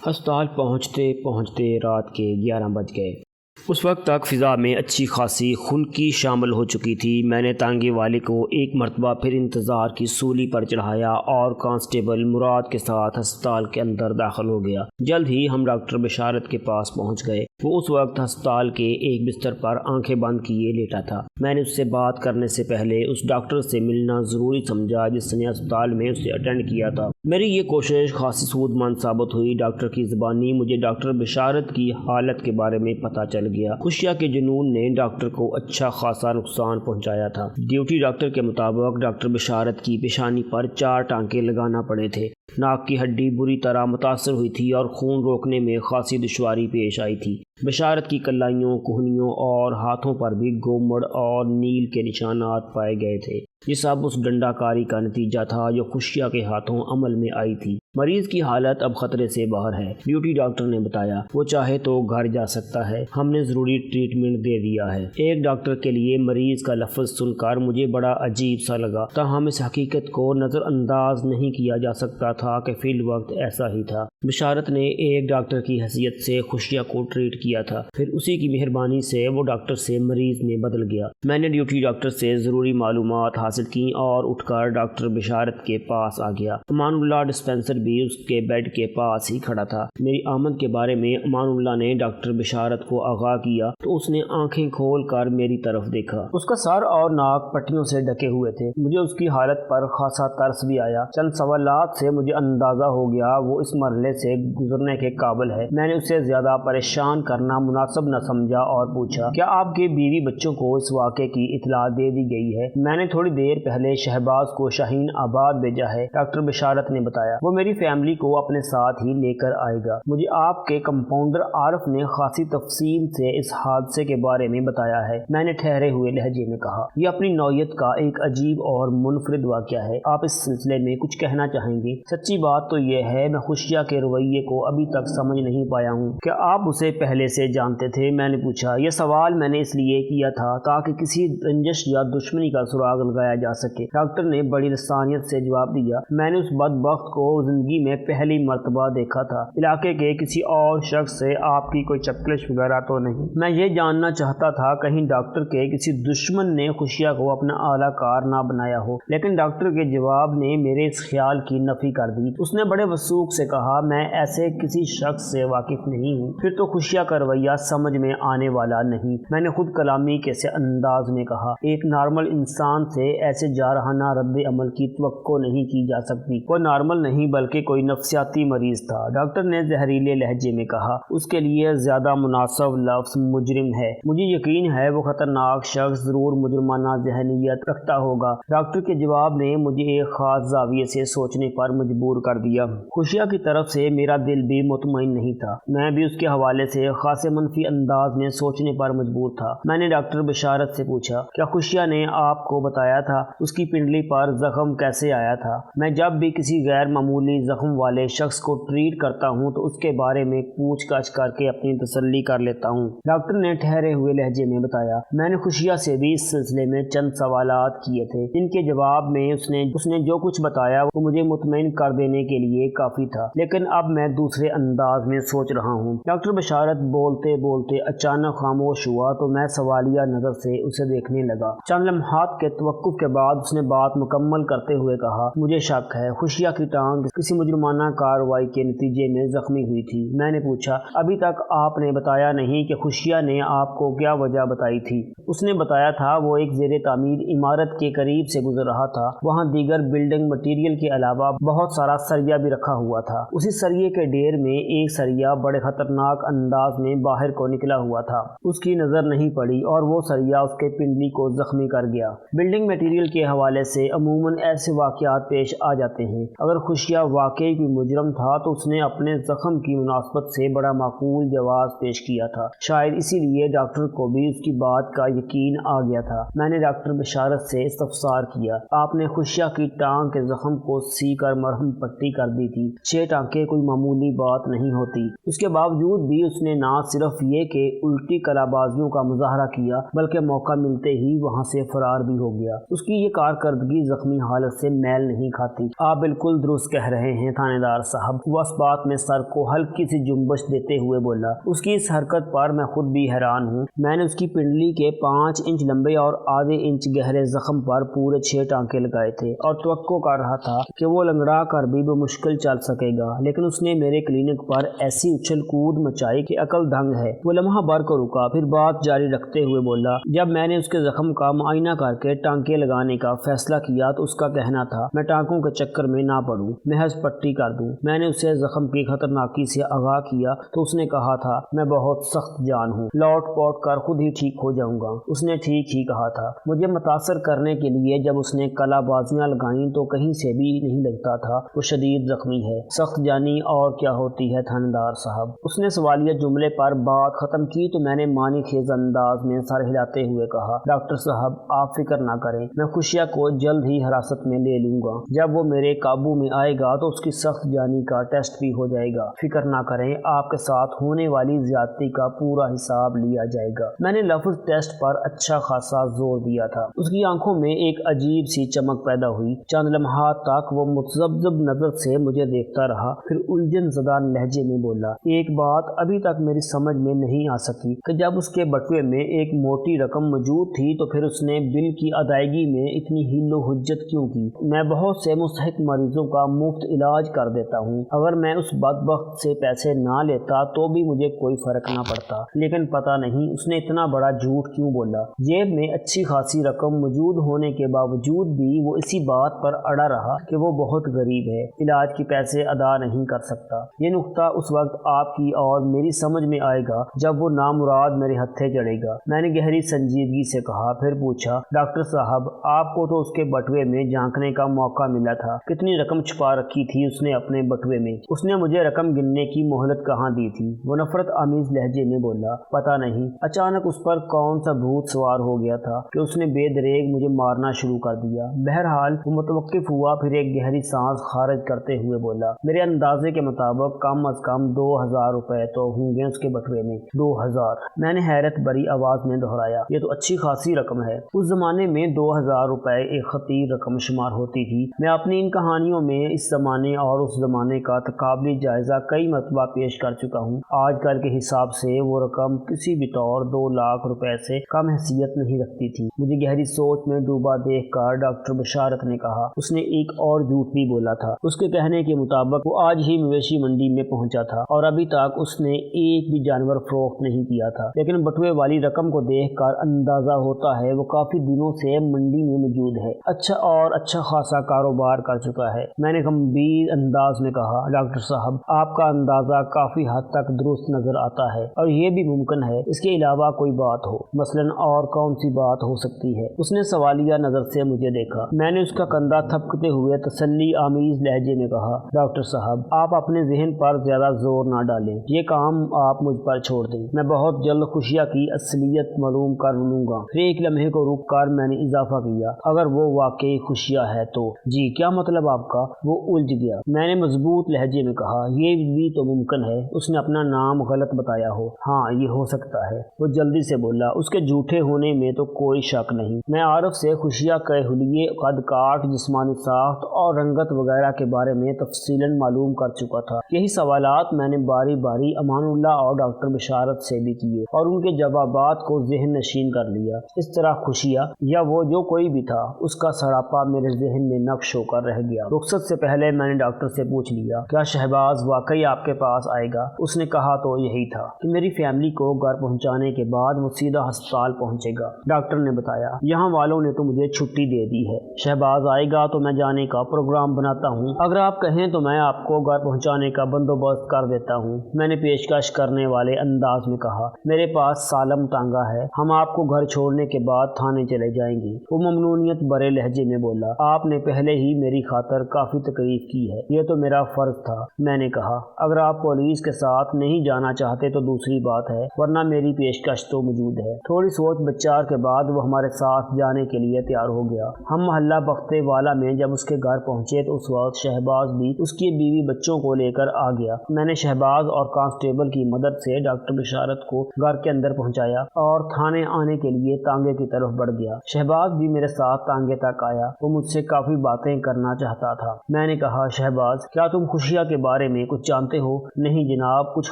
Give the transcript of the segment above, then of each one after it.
ہسپتال پہنچتے پہنچتے رات کے 11 بج گئے۔ اس وقت تک فضا میں اچھی خاصی خنکی شامل ہو چکی تھی۔ میں نے تانگے والے کو ایک مرتبہ پھر انتظار کی سولی پر چڑھایا اور کانسٹیبل مراد کے ساتھ ہسپتال کے اندر داخل ہو گیا۔ جلد ہی ہم ڈاکٹر بشارت کے پاس پہنچ گئے۔ وہ اس وقت ہسپتال کے ایک بستر پر آنکھیں بند کیے لیٹا تھا۔ میں نے اس سے بات کرنے سے پہلے اس ڈاکٹر سے ملنا ضروری سمجھا جس نے ہسپتال میں اسے اٹینڈ کیا تھا۔ میری یہ کوشش خاصی سود مند ثابت ہوئی۔ ڈاکٹر کی زبانی مجھے ڈاکٹر بشارت کی حالت کے بارے میں پتہ چل گیا۔ خوشیہ کے جنون نے ڈاکٹر کو اچھا خاصا نقصان پہنچایا تھا۔ ڈیوٹی ڈاکٹر کے مطابق ڈاکٹر بشارت کی پیشانی پر 4 ٹانکے لگانا پڑے تھے۔ ناک کی ہڈی بری طرح متاثر ہوئی تھی اور خون روکنے میں خاصی دشواری پیش آئی تھی۔ بشارت کی کلائیوں، کوہنیوں اور ہاتھوں پر بھی گومڑ اور نیل کے نشانات پائے گئے تھے۔ یہ سب اس ڈنڈا کاری کا نتیجہ تھا جو خوشیہ کے ہاتھوں عمل میں آئی تھی۔ مریض کی حالت اب خطرے سے باہر ہے، ڈیوٹی ڈاکٹر نے بتایا۔ وہ چاہے تو گھر جا سکتا ہے، ہم نے ضروری ٹریٹمنٹ دے دیا ہے۔ ایک ڈاکٹر کے لیے مریض کا لفظ سن کر مجھے بڑا عجیب سا لگا، تاہم اس حقیقت کو نظر انداز نہیں کیا جا سکتا تھا کہ فی الوقت ایسا ہی تھا۔ بشارت نے ایک ڈاکٹر کی حیثیت سے خوشیہ کو ٹریٹ کیا تھا، پھر اسی کی مہربانی سے وہ ڈاکٹر سے مریض میں بدل گیا۔ میں نے ڈیوٹی ڈاکٹر سے ضروری معلومات حاصل کی اور اٹھ کر ڈاکٹر بشارت کے پاس آ گیا۔ امان اللہ ڈسپینسر بھی اس کے بیڈ کے پاس ہی کھڑا تھا۔ میری آمد کے بارے میں امان اللہ نے ڈاکٹر بشارت کو آگاہ کیا تو اس نے آنکھیں کھول کر میری طرف دیکھا۔ اس کا سر اور ناک پٹیوں سے ڈھکے ہوئے تھے۔ مجھے اس کی حالت پر خاصا ترس بھی آیا۔ چند سوالات سے مجھے اندازہ ہو گیا وہ اس مرحلے سے گزرنے کے قابل ہے۔ میں نے اسے زیادہ پریشان کرنا مناسب نہ سمجھا اور پوچھا، کیا آپ کے بیوی بچوں کو اس واقعے کی اطلاع دے دی گئی ہے؟ میں نے تھوڑی دیر پہلے شہباز کو شاہین آباد بھیجا ہے، ڈاکٹر بشارت نے بتایا۔ وہ میری فیملی کو اپنے ساتھ ہی لے کر آئے گا۔ مجھے آپ کے کمپاؤنڈر عارف نے خاصی تفصیل سے اس حادثے کے بارے میں بتایا ہے، میں نے ٹھہرے ہوئے لہجے میں کہا۔ یہ اپنی نوعیت کا ایک عجیب اور منفرد واقعہ ہے۔ آپ اس سلسلے میں کچھ کہنا چاہیں گے؟ سچی بات تو یہ ہے میں خوشیہ کے رویے کو ابھی تک سمجھ نہیں پایا ہوں۔ کیا آپ اسے پہلے سے جانتے تھے؟ میں نے پوچھا۔ یہ سوال میں نے اس لیے کیا تھا تاکہ کسی رنجش یا دشمنی کا سراغ لگایا جا سکے۔ ڈاکٹر نے بڑی لسانیت سے جواب دیا، میں نے اس بدبخت کو زندگی میں پہلی مرتبہ دیکھا تھا۔ علاقے کے کسی اور شخص سے آپ کی کوئی چپکلش وغیرہ تو نہیں؟ میں یہ جاننا چاہتا تھا کہیں ڈاکٹر کے کسی دشمن نے خوشیہ کو اپنا اعلیٰ کار نہ بنایا ہو، لیکن ڈاکٹر کے جواب نے میرے اس خیال کی نفی کر دی۔ اس نے بڑے وثوق سے کہا، میں ایسے کسی شخص سے واقف نہیں ہوں۔ پھر تو خوشیہ کا رویہ سمجھ میں آنے والا نہیں، میں نے خود کلامی کے سے انداز میں کہا۔ ایک نارمل انسان سے ایسے جارحانہ رد عمل کی توقع نہیں کی جا سکتی۔ وہ نارمل نہیں بلکہ کوئی نفسیاتی مریض تھا، ڈاکٹر نے زہریلے لہجے میں کہا۔ اس کے لیے زیادہ مناسب لفظ مجرم ہے۔ مجھے یقین ہے وہ خطرناک شخص ضرور مجرمانہ ذہنیت رکھتا ہوگا۔ ڈاکٹر کے جواب نے مجھے ایک خاص زاویے سے سوچنے پر مجبور کر دیا۔ خوشیہ کی طرف سے میرا دل بھی مطمئن نہیں تھا، میں بھی اس کے حوالے سے خاصے منفی انداز میں سوچنے پر مجبور تھا۔ میں نے ڈاکٹر بشارت سے پوچھا، کیا خوشیہ نے آپ کو بتایا تھا اس کی پنڈلی پر زخم کیسے آیا تھا؟ میں جب بھی کسی غیر معمولی زخم والے شخص کو ٹریٹ کرتا ہوں تو اس کے بارے میں پوچھ گچھ کر کے اپنی تسلی کر لیتا ہوں، ڈاکٹر نے ٹھہرے ہوئے لہجے میں بتایا۔ میں نے خوشیہ سے بھی اس سلسلے میں چند سوالات کیے تھے، ان کے جواب میں اس نے جو کچھ بتایا وہ مجھے مطمئن کر دینے کے لیے کافی تھا، لیکن اب میں دوسرے انداز میں سوچ رہا ہوں۔ ڈاکٹر بشارت بولتے بولتے اچانک خاموش ہوا تو میں سوالیہ نظر سے اسے دیکھنے لگا۔ چند لمحات کے توقف کے بعد اس نے بات مکمل کرتے ہوئے کہا، مجھے شک ہے خوشیہ کی ٹانگ کسی مجرمانہ کارروائی کے نتیجے میں زخمی ہوئی تھی۔ میں نے پوچھا، ابھی تک آپ نے بتایا نہیں کہ خوشیہ نے آپ کو کیا وجہ بتائی تھی؟ اس نے بتایا تھا وہ ایک زیر تعمیر عمارت کے قریب سے گزر رہا تھا، وہاں دیگر بلڈنگ مٹیریل کے علاوہ بہت سارا سریا بھی رکھا ہوا تھا۔ اسی سریے کے ڈھیر میں ایک سریا بڑے خطرناک انداز میں باہر کو نکلا ہوا تھا، اس کی نظر نہیں پڑی اور وہ سریا اس کے پنڈلی کو زخمی کر گیا۔ بلڈنگ مٹیریل کے حوالے سے عموماً ایسے واقعات پیش آ جاتے ہیں۔ اگر خوشیہ واقعی کوئی مجرم تھا تو اس نے اپنے زخم کی مناسبت سے بڑا معقول جواز پیش کیا تھا، شاید اسی لیے ڈاکٹر کو بھی اس کی بات کا یقین آ گیا تھا۔ میں نے ڈاکٹر بشارت سے استفسار کیا، آپ نے خوشیہ کی ٹانگ کے زخم کو سی کر مرہم پٹی کر دی تھی؟ 6 ٹانکے کوئی معمولی بات نہیں ہوتی، اس کے باوجود بھی اس نے نہ صرف یہ کہ الٹی کلابازیوں کا مظاہرہ کیا بلکہ موقع ملتے ہی وہاں سے فرار بھی ہو گیا۔ اس کی یہ کارکردگی زخمی حالت سے میل نہیں کھاتی۔ آپ بالکل درست کہہ رہے ہیں تھانے دار صاحب، وہ اس بات میں سر کو ہلکی سی جنبش دیتے ہوئے بولا۔ اس کی اس حرکت پر میں خود بھی حیران ہوں۔ میں نے اس کی پنڈلی کے 5 انچ لمبے اور آدھے انچ گہرے زخم پر پورے 6 ٹانکے لگائے تھے اور توقع کر رہا تھا کہ وہ لنگڑا کر بھی بمشکل چل سکے گا، لیکن اس نے میرے کلینک پر ایسی اچھل کود مچائی کہ عقل دنگ ہے۔ وہ لمحہ بھر کو رکا، پھر بات جاری رکھتے ہوئے بولا، جب میں نے اس کے زخم کا معائنہ کر کے ٹانکے لگانے کا فیصلہ کیا تو اس کا کہنا تھا میں ٹانکوں کے چکر میں نہ پڑوں، محض پٹی کر دوں۔ میں نے اسے زخم کی خطرناکی سے آگاہ کیا تو اس نے کہا تھا میں بہت سخت جان ہوں، لوٹ پوٹ کر خود ہی ٹھیک ہو جاؤں گا۔ اس نے ٹھیک ہی کہا تھا۔ مجھے متاثر کرنے کے لیے جب اس نے کلا بازیاں لگائیں تو کہیں سے بھی نہیں لگتا تھا وہ شدید زخمی ہے۔ سخت جانی اور کیا ہوتی ہے تھانے دار صاحب؟ اس نے سوالیہ جملے پر بات ختم کی تو میں نے معنی خیز انداز میں سر ہلاتے ہوئے کہا، ڈاکٹر صاحب آپ فکر نہ کریں، میں خوشیہ کو جلد ہی حراست میں لے لوں گا۔ جب وہ میرے قابو میں آئے گا تو اس کی سخت جانی کا ٹیسٹ بھی ہو جائے گا۔ فکر نہ کریں، آپ کے ساتھ ہونے والی زیادتی کا پورا حساب لیا جائے گا۔ میں نے لفظ ٹیسٹ پر اچھا خاصا زور دیا تھا۔ اس کی آنکھوں میں ایک عجیب سی چمک پیدا ہوئی۔ چند لمحات تک وہ متذبذب نظر سے مجھے دیکھتا رہا، پھر الجھن زدہ لہجے میں بولا، ایک بات ابھی تک میری سمجھ میں نہیں آ سکی کہ جب اس کے بٹوے میں ایک موٹی رقم موجود تھی تو پھر اس نے بل کی ادائیگی میں اتنی حیل و حجت کیوں کی؟ میں بہت سے مستحق مریضوں کا مفت علاج کر دیتا ہوں، اگر میں اس بدبخت سے پیسے نہ لیتا تو بھی مجھے کوئی فرق نہ پڑتا، لیکن پتہ نہیں اس نے اتنا بڑا جھوٹ کیوں بولا۔ جیب میں اچھی خاصی رقم موجود ہونے کے باوجود بھی وہ اسی بات پر اڑا رہا کہ وہ بہت غریب ہے، علاج کے پیسے ادا نہیں کر سکتا۔ یہ نقطہ اس وقت آپ کی اور میری سمجھ میں آئے گا جب وہ نامراد میرے ہتھے چڑھے گا۔ میں نے گہری سنجیدگی سے کہا، پھر پوچھا، ڈاکٹر صاحب آپ کو تو اس کے بٹوے میں جھانکنے کا موقع ملا تھا، کتنی رقم چھپا رکھی تھی اس نے اپنے بٹوے میں؟ اس نے مجھے رقم گننے کی مہلت کہاں دی تھی؟ وہ نفرت آمیز لہجے میں بولا، پتہ نہیں، اچانک اس پر کون سا بھوت سوار ہو گیا تھا کہ اس نے بے دریغ مجھے مارنا شروع کر دیا۔ بہرحال وہ متوقف ہوا، پھر ایک گہری سانس خارج کرتے ہوئے بولا، میرے اندازے کے مطابق کم از کم 2000 روپے تو ہوں گے اس کے بٹوے میں۔ 2000؟ میں نے حیرت بری آواز میں دہرایا، یہ تو اچھی خاصی رقم ہے۔ اس زمانے میں 2000 روپے ایک خطیر رقم شمار ہوتی تھی۔ میں اپنی ان کہانیوں میں اس زمانے اور اس زمانے کا تقابلی جائزہ کئی مرتبہ پیش کر چکا ہوں۔ آج کل کے حساب سے وہ رقم کسی بھی طور 2 لاکھ روپے سے کم حیثیت نہیں رکھتی تھی۔ مجھے گہری سوچ میں ڈوبا دیکھ کر ڈاکٹر بشارت نے کہا، اس نے ایک اور جھوٹ بھی بولا تھا۔ اس کے کہنے کے مطابق وہ آج ہی مویشی منڈی میں پہنچا تھا اور ابھی تک اس نے ایک بھی جانور فروخت نہیں کیا تھا، لیکن بٹوے والی رقم کو دیکھ کر اندازہ ہوتا ہے وہ کافی دنوں سے منڈی میں موجود ہے، اچھا خاصا کاروبار کر چکا ہے۔ میں نے گمبھیر انداز میں کہا، ڈاکٹر صاحب آپ کا اندازہ کافی حد تک درست نظر آتا ہے، اور یہ بھی ممکن ہے اس کے علاوہ کوئی بات ہو، مثلاً اور کون سی بات ہو سکتی ہے؟ اس نے سوالیہ نظر سے مجھے دیکھا۔ میں نے اس کا کندھا تھپکتے ہوئے تسلی آمیز لہجے میں کہا، ڈاکٹر صاحب آپ اپنے ذہن پر زیادہ زور نہ ڈالیں، یہ کام آپ مجھ پر چھوڑ دیں، میں بہت جلد خوشیہ کی اصلیت معلوم کر لوں گا۔ پھر ایک لمحے کو رک کر میں نے اضافہ کیا، اگر وہ واقعی خوشیہ ہے تو؟ جی کیا مطلب آپ کا؟ وہ الجھ گیا۔ میں نے مضبوط لہجے میں کہا، یہ بھی تو ممکن ہے اس نے اپنا نام غلط بتایا ہو۔ ہاں یہ ہو سکتا ہے، وہ جلدی سے بولا، اس کے جھوٹے ہونے میں تو کوئی شک نہیں۔ میں عارف سے خوشیہ کے حلیے، قد کاٹ، جسمانی ساخت اور رنگت وغیرہ کے بارے میں تفصیلاً معلوم کر چکا تھا۔ یہی سوالات میں نے باری باری امان اللہ اور ڈاکٹر بشارت سے بھی کیے اور ان کے جوابات کو ذہن نشین کر لیا۔ اس طرح خوشیہ یا وہ جو کوئی بھی تھا، اس کا سراپا میرے ذہن میں نقش ہو کر رہ گیا۔ رخصت سے پہلے میں نے ڈاکٹر سے پوچھ لیا، کیا شہباز واقعی آپ کے پاس آئے گا؟ اس نے کہا تو یہی تھا کہ میری فیملی کو گھر پہنچانے کے بعد وہ سیدھا ہسپتال پہنچے گا۔ ڈاکٹر نے بتایا، یہاں والوں نے تو مجھے چھٹی دے دی ہے، شہباز آئے گا تو میں جانے کا پروگرام بناتا ہوں، اگر آپ کہیں تو میں آپ کو گھر پہنچانے کا بندوبست کر دیتا ہوں۔ میں نے پیشکش کرنے والے انداز میں کہا، میرے پاس سالم ٹانگا ہے، ہم آپ کو گھر چھوڑنے کے بعد تھانے چلے جائیں گے۔ وہ ممنونیت برے لہجے میں بولا، آپ نے پہلے ہی میری خاطر کافی تکلیف کی ہے، یہ تو میرا فرض تھا۔ میں نے کہا، اگر آپ پولیس کے ساتھ نہیں جانا چاہتے تو دوسری بات ہے، ورنہ میری پیشکش تو موجود ہے۔ تھوڑی سوچ بچار کے بعد وہ ہمارے ساتھ جانے کے لیے تیار ہو گیا۔ ہم محلہ بختے والا میں جب اس کے گھر پہنچے تو اس وقت شہباز بھی اس کی بیوی بچوں کو لے کر آ گیا۔ میں نے شہباز اور کانسٹیبل کی مدد سے ڈاکٹر بشارت کو گھر کے اندر پہنچایا اور تھانے آنے کے لیے تانگے کی طرف بڑھ گیا۔ شہباز بھی میرے ساتھ تانگے تک آیا۔ وہ مجھ سے کافی باتیں کرنا چاہتا تھا۔ میں نے کہا، شہباز کیا تم خوشیہ کے بارے میں کچھ جانتے ہو؟ نہیں جناب، کچھ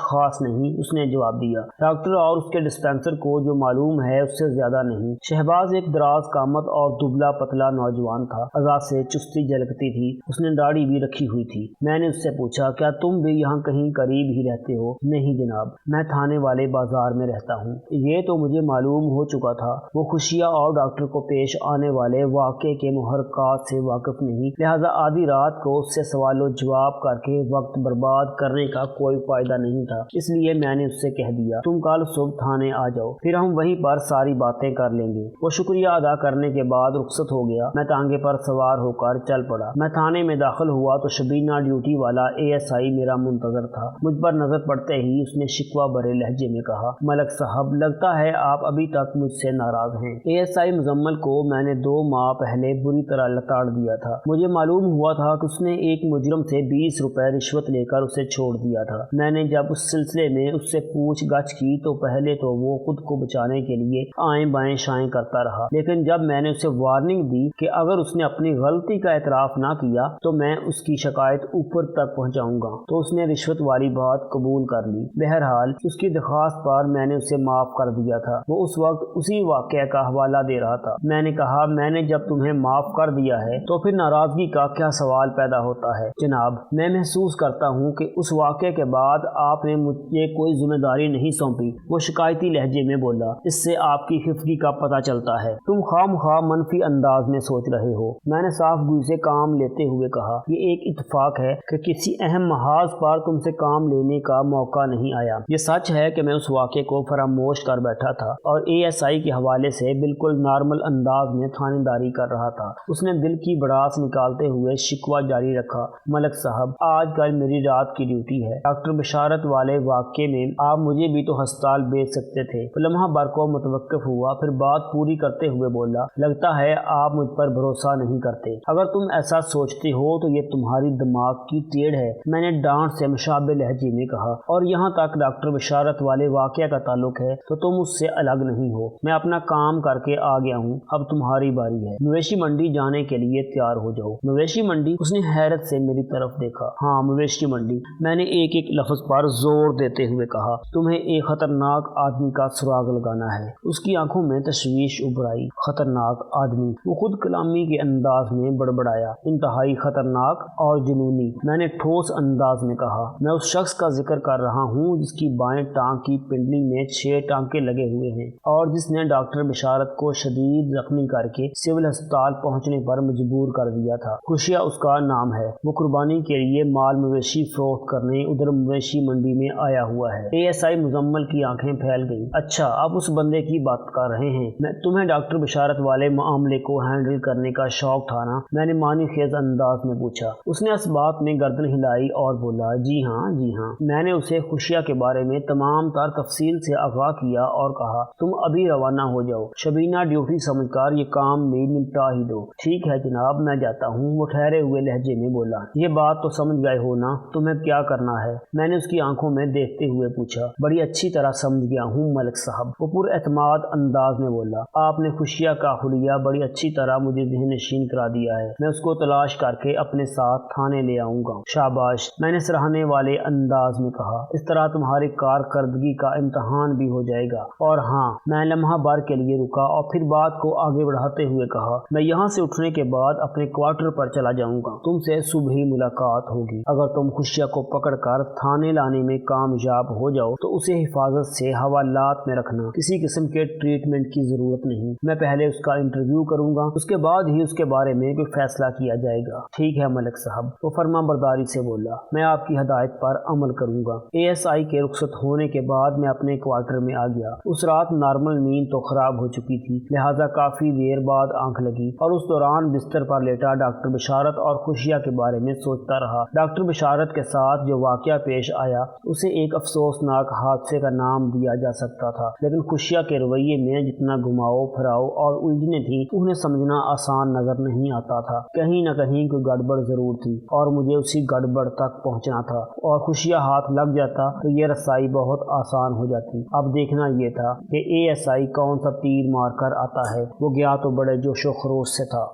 خاص نہیں، اس نے جواب دیا۔ ڈاکٹر اور اس کے ڈسپینسر کو جو معلوم ہے اس سے زیادہ نہیں۔ شہباز ایک دراز قامت اور دبلا پتلا نوجوان تھا۔ اعضاء سے چستی جھلکتی تھی۔ اس نے داڑھی بھی رکھی ہوئی تھی۔ میں نے اس سے پوچھا، کیا تم بھی یہاں کہیں قریب ہی رہتے ہو؟ نہیں جناب، میں تھانے والے بازار میں رہتا ہوں۔ یہ تو مجھے معلوم ہو چکا تھا۔ وہ خوشیہ اور ڈاکٹر کو پیش آنے والے واقعے کے محرکات سے واقف نہیں، لہذا آدھی رات کو اس سے سوال و جواب کر کے وقت برباد کرنے کا کوئی فائدہ نہیں تھا۔ اس لیے میں نے اس سے کہہ دیا، تم کل صبح تھانے آ جاؤ، پھر ہم وہیں پر ساری باتیں کر لیں گے۔ وہ شکریہ ادا کرنے کے بعد رخصت ہو گیا۔ میں تانگے پر سوار ہو کر چل پڑا۔ میں تھانے میں داخل ہوا تو شبینہ ڈیوٹی والا ASI میرا منتظر تھا۔ مجھ پر نظر پڑتے ہی اس نے شکوہ بھرے لہجے میں کہا، ملک صاحب، لگتا ہے آپ ابھی تک مجھ سے ناراض ہیں۔ ASI مزمل کو میں نے 2 ماہ پہلے بری طرح لتاڑ دیا تھا۔ مجھے معلوم ہوا تھا کہ اس نے ایک مجرم سے 20 روپے رشوت لے کر اسے چھوڑ دیا تھا۔ میں نے جب اس سلسلے میں اس سے پوچھ گچھ کی تو پہلے تو وہ خود کو بچانے کے لیے آئیں بائیں شائیں کرتا رہا، لیکن جب میں نے اسے وارننگ دی کہ اگر اس نے اپنی غلطی کا اعتراف نہ کیا تو میں اس کی شکایت اوپر تک پہنچاؤں گا، تو اس نے رشوت والی بات قبول کر لی۔ بہرحال اس کی درخواست پر میں نے اسے معاف کر دیا تھا۔ وہ اس وقت اسی واقعہ کا حوالہ دے رہا تھا۔ میں نے کہا، میں نے جب تمہیں معاف کر دیا ہے تو پھر ناراضگی کا کیا سوال پیدا ہوتا ہے؟ جناب، میں محسوس کرتا ہوں کہ اس واقعے کے بعد آپ نے مجھے کوئی ذمہ داری نہیں سونپی، وہ شکایتی لہجے میں بولا۔ اس سے آپ کی خفگی کا پتہ چلتا ہے۔ تم خواہ منفی انداز میں سوچ رہے ہو۔ میں نے صاف گوئی سے کام لیتے ہوئے کہا، یہ ایک اتفاق ہے کہ کسی اہم محاذ پر تم سے کام لینے کا موقع نہیں آیا۔ یہ سچ ہے کہ میں اس واقعے کو فراموش کر بیٹھا تھا اور ASI کے حوالے سے بالکل نارمل انداز میں تھانے داری کر رہا تھا۔ اس نے دل کی بڑاس نکالتے ہوئے شکوہ جاری رکھا، ملک صاحب، آج کل میری رات کی ڈیوٹی ہے۔ ڈاکٹر بشارت والے واقعے میں آپ مجھے بھی تو ہسپتال بھیج سکتے تھے۔ وہ لمحہ بھر کو متوقف ہوا، پھر بات پوری کرتے ہوئے بولا، لگتا ہے آپ مجھ پر بھروسہ نہیں کرتے۔ اگر تم ایسا سوچتے ہو تو یہ تمہاری دماغ کی ٹیڑھ ہے، میں نے ڈانٹ سے مشابہ لہجے میں کہا، اور یہاں تک ڈاکٹر بشارت والے واقعہ کا تعلق ہے تو تم اس سے الگ نہیں ہو۔ میں اپنا کام کر کے آ گیا ہوں، اب تمہاری باری ہے۔ مویشی منڈی جانے کے لیے تیار ہو جاؤ۔ مویشی منڈی؟ اس نے حیرت سے میری طرف دیکھا۔ ہاں، مویشی منڈی، میں نے ایک ایک لفظ پر زور دیتے ہوئے کہا۔ تمہیں ایک خطرناک آدمی کا سراغ لگانا ہے۔ اس کی آنکھوں میں تشویش ابھر آئی۔ خطرناک آدمی؟ وہ خود کلامی کے انداز میں بڑبڑایا، انتہائی خطرناک اور جنونی۔ میں نے ٹھوس انداز میں کہا، میں اس شخص کا ذکر کر رہا ہوں جس کی بائیں ٹانگ کی پنڈلی میں 6 ٹانکے لگے ہوئے ہیں اور جس نے ڈاکٹر بشارت کو شدید زخمی کر کے سول ہسپتال پہنچنے پر مجبور کر دیا تھا۔ خوشیہ اس کا نام ہے۔ وہ قربانی کے لیے مال مویشی فروخت کرنے ادھر مویشی منڈی میں آیا ہوا ہے۔ ASI مزمل کی آنکھیں پھیل گئی۔ اچھا، آپ اس بندے کی بات کر رہے ہیں؟ تمہیں ڈاکٹر بشارت والے معاملے کو ہینڈل کرنے کا شوق تھا نا؟ میں نے معنی خیز انداز میں پوچھا۔ اس نے اس بات میں گردن ہلائی اور بولا، جی ہاں جی ہاں۔ میں نے اسے خوشیہ کے بارے میں تمام تر تفصیل سے آگاہ کیا اور کہا، تم ابھی روانہ ہو جاؤ، شبینہ ڈیوٹی سمجھ کر یہ کام بھی نمٹا ہی دو۔ ٹھیک ہے جناب، میں جاتا ہوں، وہ ٹھہرے ہوئے لہجے میں بولا۔ یہ بات تو سمجھ گئے ہو نا، تمہیں کیا کرنا ہے؟ میں نے اس کی آنکھوں میں دیکھتے ہوئے پوچھا۔ بڑی اچھی طرح سمجھ گیا ہوں ملک صاحب، وہ پر اعتماد انداز میں بولا۔ آپ نے خوشیہ کا حلیہ بڑی اچھی طرح مجھے ذہن نشین کرا دیا ہے، میں اس کو تلاش کر کے اپنے ساتھ تھانے لے آؤں گا۔ شاباش، میں نے سراہنے والے انداز میں کہا، اس طرح تمہاری کارکردگی کا امتحان بھی ہو جائے گا۔ اور ہاں، میں لمحہ بھر کے لیے رکا اور پھر بات کو آگے بڑھاتے ہوئے کہا، میں یہاں سے اٹھنے کے بعد اپنے کوارٹر پر چلا جاؤں گا، تم سے صبح ہی ملاقات ہوگی۔ اگر تم خوشیہ کو پکڑ کر تھانے لانے میں کامیاب ہو جاؤ تو اسے حفاظت سے حوالات میں رکھنا، کسی قسم کے ٹریٹمنٹ کی ضرورت نہیں۔ میں پہلے اس کا انٹرویو کروں گا، اس کے بعد ہی اس کے بارے میں کوئی فیصلہ کیا جائے گا۔ ٹھیک ہے ملک صاحب، وہ فرما برداری سے بولا، میں آپ کی ہدایت پر عمل کروں گا۔ ASI کے رخصت ہونے کے بعد میں اپنے کوارٹر میں آ گیا۔ اس رات نارمل نیند تو خراب ہو چکی تھی، لہٰذا کافی دیر بعد آنکھ لگی اور اس دوران بستر پر لیٹا ڈاکٹر بشارت اور خوشیہ کے بارے میں سوچتا رہا۔ ڈاکٹر بشارت کے ساتھ جو واقعہ پیش آیا اسے ایک افسوسناک حادثے کا نام دیا جا سکتا تھا، لیکن خوشیہ کے رویے میں جتنا گھماؤ پھراؤ اور الجھنیں تھیں انہیں سمجھنا آسان نظر نہیں آتا تھا۔ کہیں نہ کہیں کوئی گڑبڑ ضرور تھی اور مجھے اسی گڑبڑ تک پہنچنا تھا، اور خوشیہ ہاتھ لگ جاتا تو یہ رسائی بہت آسان ہو جاتی۔ اب دیکھنا یہ تھا کہ ASI کون سا تیر مار کر آتا ہے۔ وہ گیا تو بڑے جوش و خروش سے تھا۔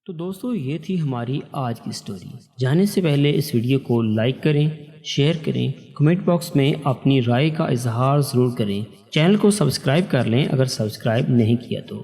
تو دوستو یہ تھی ہماری آج کی سٹوری۔ جانے سے پہلے اس ویڈیو کو لائک کریں، شیئر کریں، کمنٹ باکس میں اپنی رائے کا اظہار ضرور کریں۔ چینل کو سبسکرائب کر لیں اگر سبسکرائب نہیں کیا تو۔